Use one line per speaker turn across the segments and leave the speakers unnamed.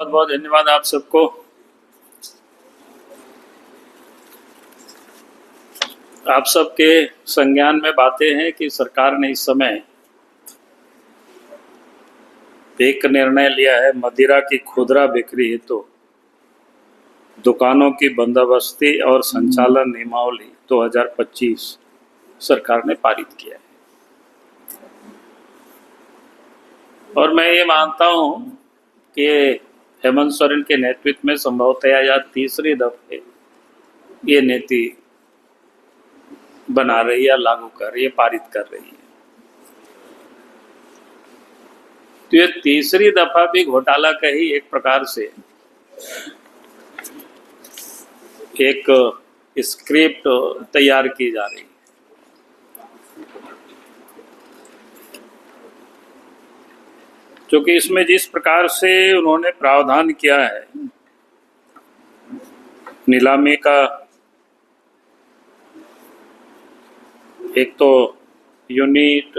बहुत बहुत धन्यवाद आप सबको। आप सबके संज्ञान में बातें हैं कि सरकार ने इस समय एक निर्णय लिया है, मदिरा की खुदरा बिक्री हेतु तो दुकानों की बंदोबस्ती और संचालन नियमावली 2025 सरकार ने पारित किया है। और मैं ये मानता हूँ कि हेमंत सोरेन के नेतृत्व में संभवतः या तीसरी दफे ये नीति बना रही है, लागू कर रही है, पारित कर रही है। तो ये तीसरी दफा भी घोटाला का ही एक प्रकार से एक स्क्रिप्ट तैयार की जा रही है। क्योंकि इसमें जिस प्रकार से उन्होंने प्रावधान किया है नीलामी का, एक तो यूनिट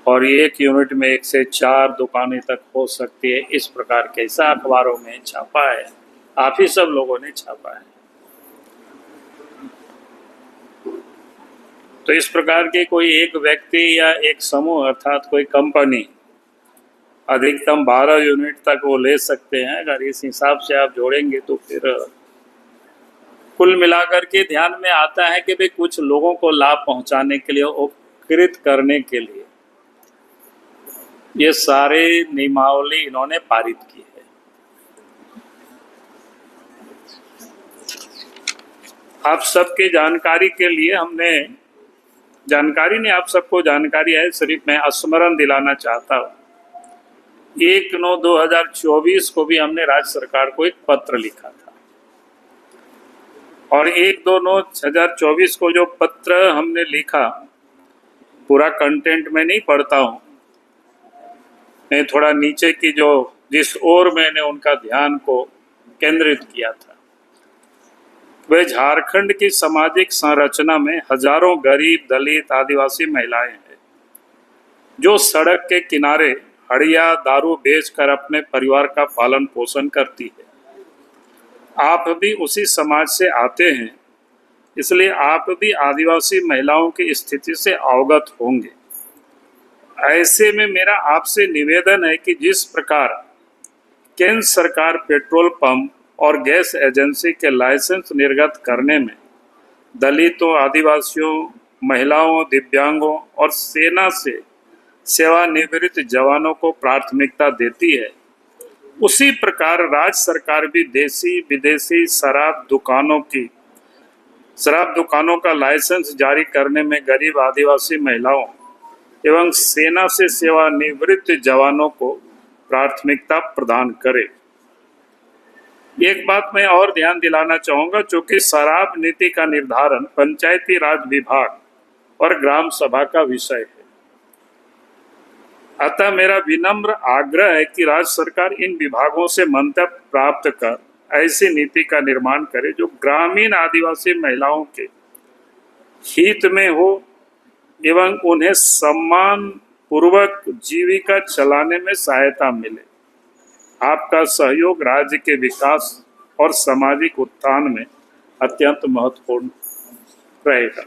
और एक यूनिट में 1 से 4 दुकानें तक हो सकती है, इस प्रकार के ऐसा अखबारों में छापा है, आप ही सब लोगों ने छापा है। तो इस प्रकार के कोई एक व्यक्ति या एक समूह अर्थात कोई कंपनी अधिकतम 12 यूनिट तक वो ले सकते हैं। अगर इस हिसाब से आप जोड़ेंगे तो फिर कुल मिलाकर के ध्यान में आता है कि भाई कुछ लोगों को लाभ पहुंचाने के लिए, उपकृत करने के लिए ये सारे नियमावली इन्होंने पारित की है। आप सबके जानकारी के लिए हमने, जानकारी नहीं, आप सबको जानकारी है, सिर्फ मैं स्मरण दिलाना चाहता हूँ। 1/9/2024 को भी हमने राज्य सरकार को एक पत्र लिखा था और 1/2/2024 को जो पत्र हमने लिखा, पूरा कंटेंट में नहीं पढ़ता हूँ, मैं थोड़ा नीचे की जो जिस ओर मैंने उनका ध्यान को केंद्रित किया था, वह झारखंड की सामाजिक संरचना में हजारों गरीब, दलित, आदिवासी महिलाएं हैं जो सड़क के किनारे हड़िया दारू बेचकर अपने परिवार का पालन पोषण करती है। आप भी उसी समाज से आते हैं, इसलिए आप भी आदिवासी महिलाओं की स्थिति से अवगत होंगे। ऐसे में मेरा आपसे निवेदन है कि जिस प्रकार केंद्र सरकार पेट्रोल पंप और गैस एजेंसी के लाइसेंस निर्गत करने में दलितों, आदिवासियों, महिलाओं, दिव्यांगों और सेना से सेवानिवृत्त जवानों को प्राथमिकता देती है, उसी प्रकार राज्य सरकार भी देसी विदेशी शराब दुकानों का लाइसेंस जारी करने में गरीब आदिवासी महिलाओं एवं सेना से सेवानिवृत्त जवानों को प्राथमिकता प्रदान करे। एक बात मैं और ध्यान दिलाना चाहूंगा, चूंकि शराब नीति का निर्धारण पंचायती राज विभाग और ग्राम सभा का विषय है, अतः मेरा विनम्र आग्रह है कि राज्य सरकार इन विभागों से मंतव्य प्राप्त कर ऐसी नीति का निर्माण करे जो ग्रामीण आदिवासी महिलाओं के हित में हो एवं उन्हें सम्मान पूर्वक जीविका चलाने में सहायता मिले। आपका सहयोग राज्य के विकास और सामाजिक उत्थान में अत्यंत महत्वपूर्ण रहेगा।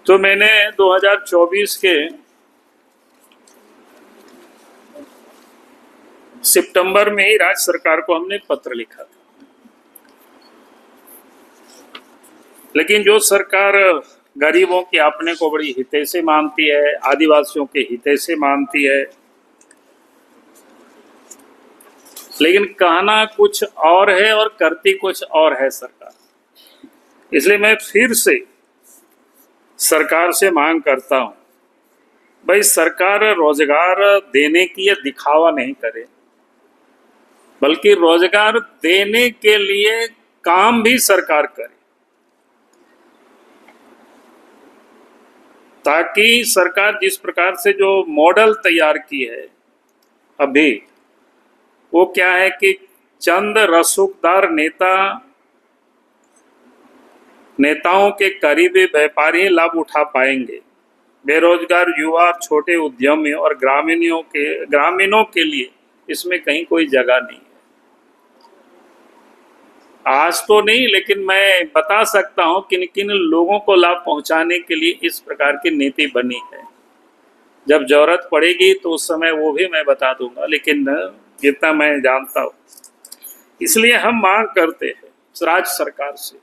तो मैंने 2024 के सितंबर में ही राज्य सरकार को हमने पत्र लिखा था, लेकिन जो सरकार गरीबों के अपने को बड़ी हितैषी मानती है, आदिवासियों के हितैषी मानती है, लेकिन कहना कुछ और है और करती कुछ और है सरकार। इसलिए मैं फिर से सरकार से मांग करता हूं, भाई सरकार रोजगार देने की यह दिखावा नहीं करे, बल्कि रोजगार देने के लिए काम भी सरकार करे, ताकि सरकार जिस प्रकार से जो मॉडल तैयार की है अभी, वो क्या है कि चंद रसूखदार नेताओं के करीबी व्यापारी लाभ उठा पाएंगे। बेरोजगार युवा, छोटे उद्यमी और ग्रामीणों के लिए इसमें कहीं कोई जगह नहीं है। आज तो नहीं, लेकिन मैं बता सकता हूं किन किन लोगों को लाभ पहुंचाने के लिए इस प्रकार की नीति बनी है। जब जरूरत पड़ेगी तो उस समय वो भी मैं बता दूंगा, लेकिन जितना मैं जानता हूं, इसलिए हम मांग करते हैं राज्य सरकार से,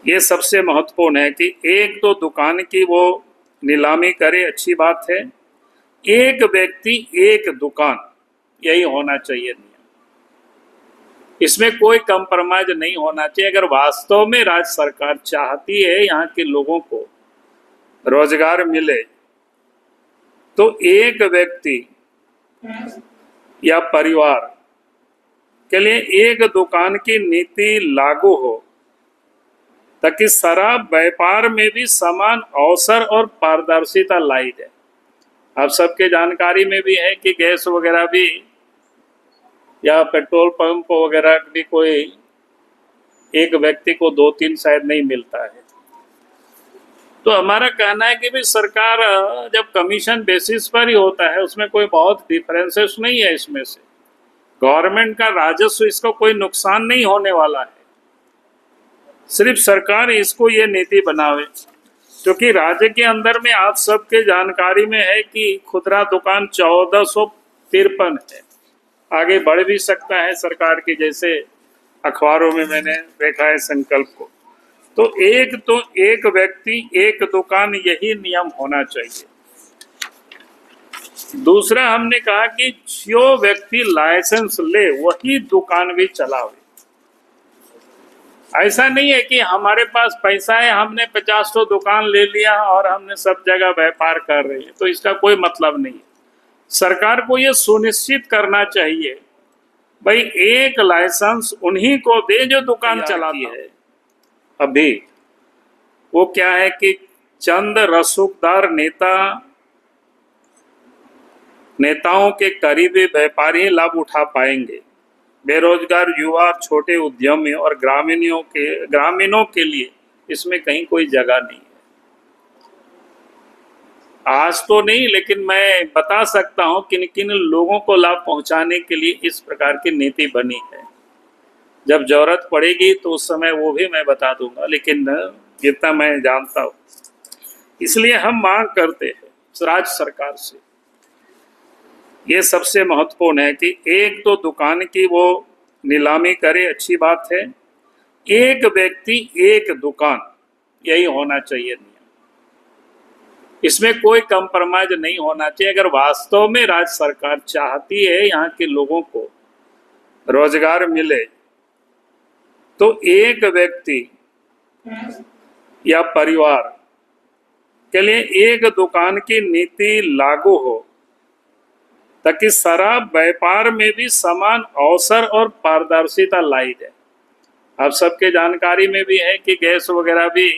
ये सबसे महत्वपूर्ण है कि एक तो दुकान की वो नीलामी करे, अच्छी बात है। एक व्यक्ति एक दुकान, यही होना चाहिए नियम। इसमें कोई कंप्रोमाइज नहीं होना चाहिए। अगर वास्तव में राज्य सरकार चाहती है यहाँ के लोगों को रोजगार मिले, तो एक व्यक्ति या परिवार के लिए एक दुकान की नीति लागू हो, ताकि शराब व्यापार में भी समान अवसर और पारदर्शिता लाई जाए। आप सबके जानकारी में भी है कि गैस वगैरह भी या पेट्रोल पंप वगैरह भी कोई एक व्यक्ति को 2-3 शायद नहीं मिलता है। तो हमारा कहना है कि भी सरकार जब कमीशन बेसिस पर ही होता है, उसमें कोई बहुत डिफरेंसेस नहीं है। इसमें से गवर्नमेंट का राजस्व, इसको कोई नुकसान नहीं होने वाला है। सिर्फ सरकार इसको ये नीति बनावे, क्योंकि राज्य के अंदर में आप सबके जानकारी में है कि खुदरा दुकान 1453 है। आगे बढ़ भी सकता है सरकार की, जैसे अखबारों में मैंने देखा है संकल्प को। तो एक व्यक्ति एक दुकान, यही नियम होना चाहिए। दूसरा हमने कहा कि जो व्यक्ति लाइसेंस ले वही दुकान भी चलावे। ऐसा नहीं है कि हमारे पास पैसा है, हमने 50 तो दुकान ले लिया और हमने सब जगह व्यापार कर रहे हैं, तो इसका कोई मतलब नहीं है। सरकार को ये सुनिश्चित करना चाहिए भाई एक लाइसेंस उन्हीं को दे जो दुकान चलाती है। अभी वो क्या है कि चंद रसूखदार नेताओं के करीबी व्यापारी लाभ उठा पाएंगे। बेरोजगार युवा, छोटे उद्यमी और ग्रामीणों के लिए इसमें कहीं कोई जगह नहीं है। आज तो नहीं, लेकिन मैं बता सकता हूं किन किन लोगों को लाभ पहुंचाने के लिए इस प्रकार की नीति बनी है। जब जरूरत पड़ेगी तो उस समय वो भी मैं बता दूंगा, लेकिन जितना मैं जानता हूं, इसलिए हम मांग करते हैं राज्य सरकार से, ये सबसे महत्वपूर्ण है कि एक तो दुकान की वो नीलामी करे, अच्छी बात है। एक व्यक्ति एक दुकान, यही होना चाहिए नियम। इसमें कोई कंप्रोमाइज नहीं होना चाहिए। अगर वास्तव में राज्य सरकार चाहती है यहाँ के लोगों को रोजगार मिले, तो एक व्यक्ति या परिवार के लिए एक दुकान की नीति लागू हो, ताकि शराब व्यापार में भी समान अवसर और पारदर्शिता लाई जाए। आप सबके जानकारी में भी है कि गैस वगैरह भी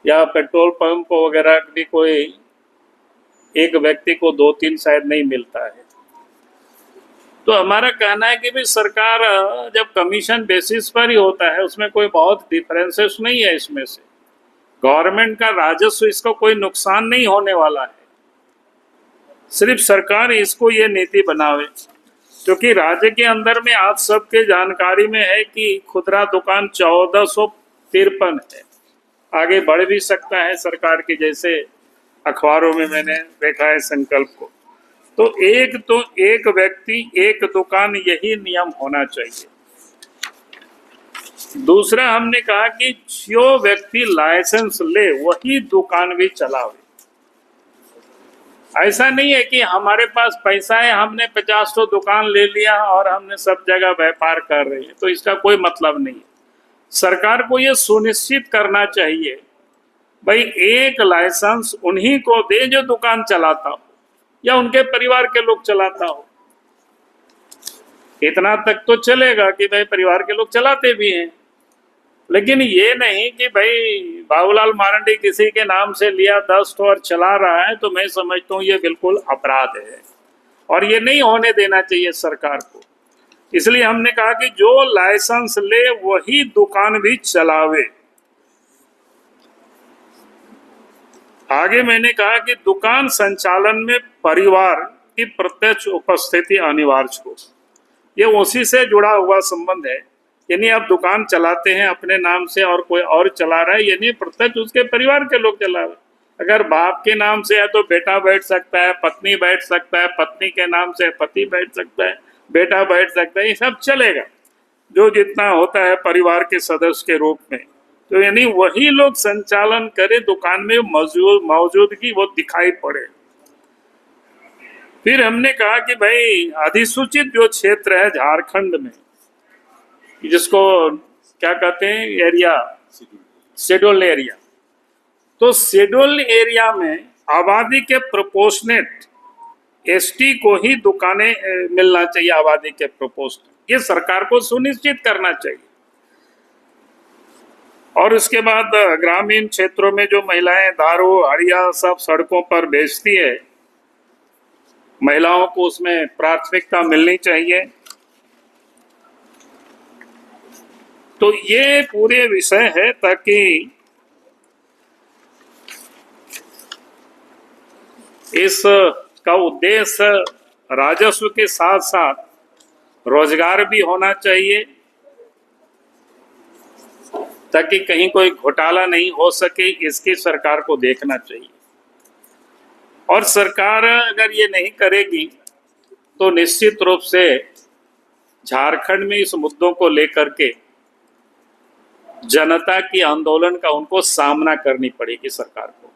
या पेट्रोल पंप वगैरह भी कोई एक व्यक्ति को 2-3 शायद नहीं मिलता है। तो हमारा कहना है कि भी सरकार जब कमीशन बेसिस पर ही होता है, उसमें कोई बहुत डिफरेंसेस नहीं है। इसमें से गवर्नमेंट का राजस्व, इसको कोई नुकसान नहीं होने वाला है। सिर्फ सरकार इसको ये नीति बनावे, क्योंकि राज्य के अंदर में आप सबके जानकारी में है कि खुदरा दुकान 1453 है। आगे बढ़ भी सकता है सरकार की, जैसे अखबारों में मैंने देखा है संकल्प को। तो एक व्यक्ति एक दुकान, यही नियम होना चाहिए। दूसरा हमने कहा कि जो व्यक्ति लाइसेंस ले वही दुकान भी चलावे। ऐसा नहीं है कि हमारे पास पैसा है, हमने 50 तो दुकान ले लिया और हमने सब जगह व्यापार कर रहे हैं, तो इसका कोई मतलब नहीं है। सरकार को ये सुनिश्चित करना चाहिए भाई एक लाइसेंस उन्हीं को दे जो दुकान चलाता हो या उनके परिवार के लोग चलाता हो। इतना तक तो चलेगा कि भाई परिवार के लोग चलाते भी हैं, लेकिन ये नहीं कि भाई बाबूलाल मारंडी किसी के नाम से लिया 10 तो और चला रहा है, तो मैं समझता हूँ ये बिल्कुल अपराध है और ये नहीं होने देना चाहिए सरकार को। इसलिए हमने कहा कि जो लाइसेंस ले वही दुकान भी चलावे। आगे मैंने कहा कि दुकान संचालन में परिवार की प्रत्यक्ष उपस्थिति अनिवार्य हो। ये उसी से जुड़ा हुआ संबंध है। यानी आप दुकान चलाते हैं अपने नाम से और कोई और चला रहा है, यानी प्रत्यक्ष उसके परिवार के लोग चला रहे हैं। अगर बाप के नाम से है तो बेटा बैठ सकता है, पत्नी बैठ सकता है, पत्नी के नाम से पति बैठ सकता है, बेटा बैठ सकता है, ये सब चलेगा जो जितना होता है परिवार के सदस्य के रूप में। तो यानी वही लोग संचालन करे, दुकान में मौजूदगी वो दिखाई पड़े। फिर हमने कहा कि भाई अधिसूचित जो क्षेत्र है झारखंड में, जिसको क्या कहते हैं एरिया, शेड्यूल्ड एरिया, तो शेड्यूल्ड एरिया में आबादी के प्रोपोर्शनेट एसटी को ही दुकानें मिलना चाहिए, आबादी के प्रोपोर्शनेट, ये सरकार को सुनिश्चित करना चाहिए। और उसके बाद ग्रामीण क्षेत्रों में जो महिलाएं दारू हड़िया सब सड़कों पर बेचती है, महिलाओं को उसमें प्राथमिकता मिलनी चाहिए। तो ये पूरे विषय है ताकि इस का उद्देश्य राजस्व के साथ साथ रोजगार भी होना चाहिए, ताकि कहीं कोई घोटाला नहीं हो सके, इसकी सरकार को देखना चाहिए। और सरकार अगर ये नहीं करेगी तो निश्चित रूप से झारखंड में इस मुद्दों को लेकर के जनता की आंदोलन का उनको सामना करनी पड़ेगी सरकार को।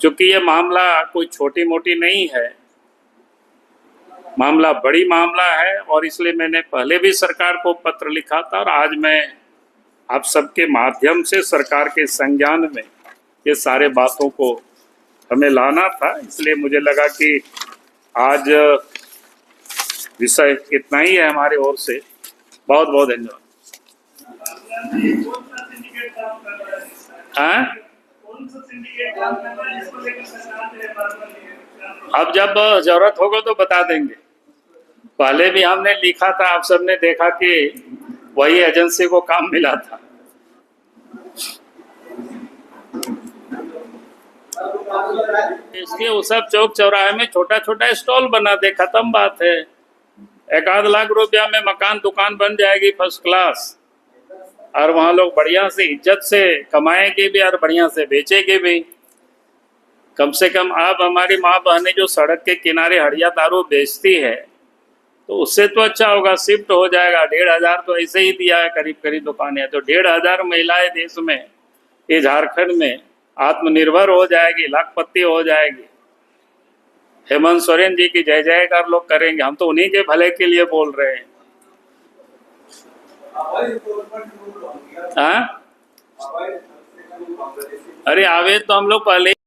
क्योंकि ये मामला कोई छोटी मोटी नहीं है, मामला बड़ी मामला है। और इसलिए मैंने पहले भी सरकार को पत्र लिखा था और आज मैं आप सबके माध्यम से सरकार के संज्ञान में ये सारे बातों को हमें लाना था। इसलिए मुझे लगा कि आज विषय इतना ही है हमारे ओर से। बहुत बहुत धन्यवाद। हाँ, अब जब जरूरत होगा तो बता देंगे। पहले भी हमने लिखा था, आप सबने देखा कि वही एजेंसी को काम मिला था। इसके उस सब चौक चौराहे में छोटा छोटा स्टॉल बना दे, खत्म बात है। 1-8 लाख रुपया में मकान दुकान बन जाएगी फर्स्ट क्लास, और वहाँ लोग बढ़िया से इज्जत से कमाएंगे भी और बढ़िया से बेचेंगे भी। कम से कम आप हमारी माँ बहनें जो सड़क के किनारे हड़िया दारू बेचती है, तो उससे तो अच्छा होगा, शिफ्ट हो जाएगा। 1,500 तो ऐसे ही दिया है करीब करीब दुकानें, तो 1,500 महिलाएं देश में, ये झारखंड में आत्मनिर्भर हो जाएगी, लाखपति हो जाएगी। हेमंत सोरेन जी की जय जयकार लोग करेंगे। हम तो उन्हीं के भले के लिए बोल रहे हैं। हाँ, अरे आवेद तो हम लोग पहले